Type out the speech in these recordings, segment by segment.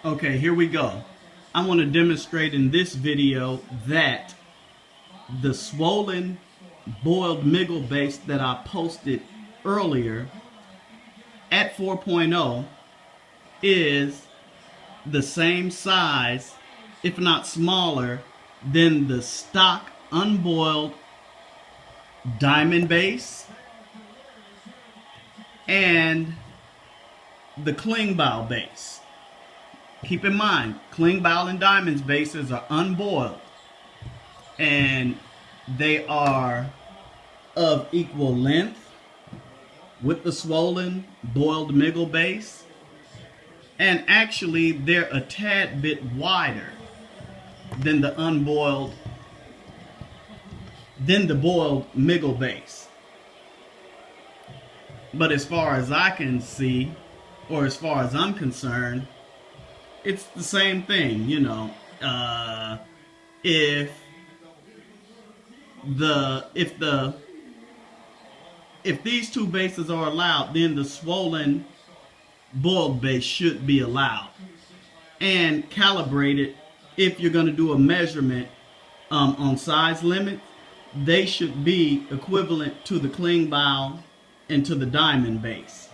Okay, here we go. I want to demonstrate in this video that the swollen boiled miggle base that I posted earlier at 4.0 is the same size, if not smaller, than the stock unboiled diamond base and the Klingbeil base. Keep in mind, Klingbeil and Diamond's bases are unboiled, and they are of equal length with the swollen boiled miggle base, and actually they're a tad bit wider than the boiled miggle base. But as far as I can see, or as far as I'm concerned, it's the same thing, you know. If these two bases are allowed, then the swollen boiled base should be allowed and calibrated. If you're going to do a measurement on size limits, they should be equivalent to the Klingbeil and to the diamond base.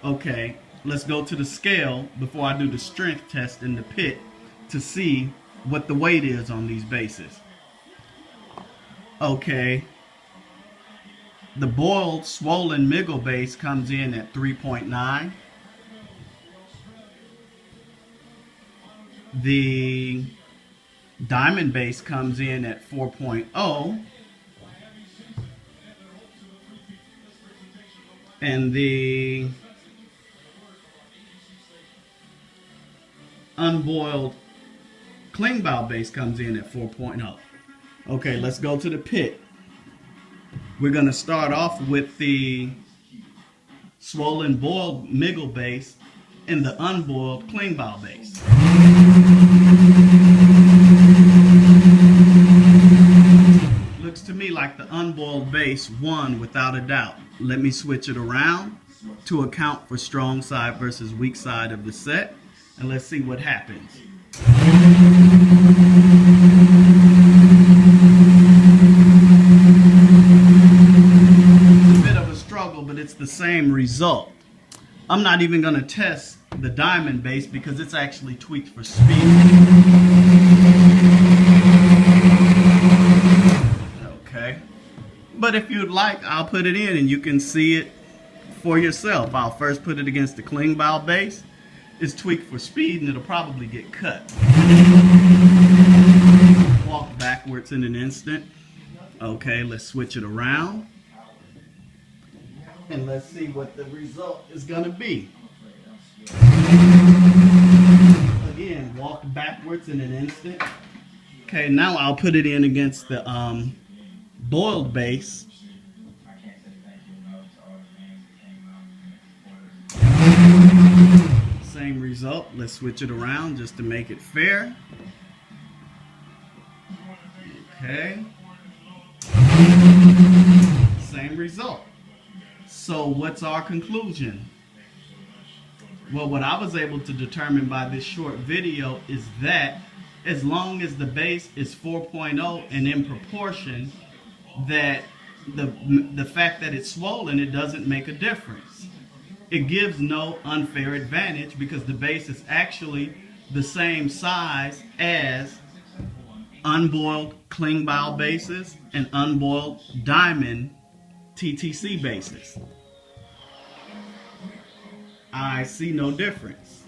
Okay, let's go to the scale before I do the strength test in the pit to see what the weight is on these bases. Okay, the boiled swollen miggle base comes in at 3.9. The diamond base comes in at 4.0. And the unboiled Klingbeil base comes in at 4.0. Okay, let's go to the pit. We're going to start off with the swollen boiled miggle base and the unboiled Klingbeil base. Looks to me like the unboiled base won without a doubt. Let me switch it around to account for strong side versus weak side of the set, and let's see what happens. It's a bit of a struggle, but it's the same result. I'm not even going to test the diamond base because it's actually tweaked for speed. Okay. But if you'd like, I'll put it in and you can see it for yourself. I'll first put it against the Klingbeil base. It's tweaked for speed and it'll probably get cut. Walk backwards in an instant. Okay, let's switch it around. And let's see what the result is going to be. Again, walk backwards in an instant. Okay, now I'll put it in against the boiled base. Same result. Let's switch it around just to make it fair. Okay. Same result. So what's our conclusion? Well, what I was able to determine by this short video is that as long as the base is 4.0 and in proportion, that the fact that it's swollen, it doesn't make a difference. It gives no unfair advantage because the base is actually the same size as unboiled Klingbeil bases and unboiled Diamond TTC bases. I see no difference.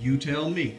You tell me.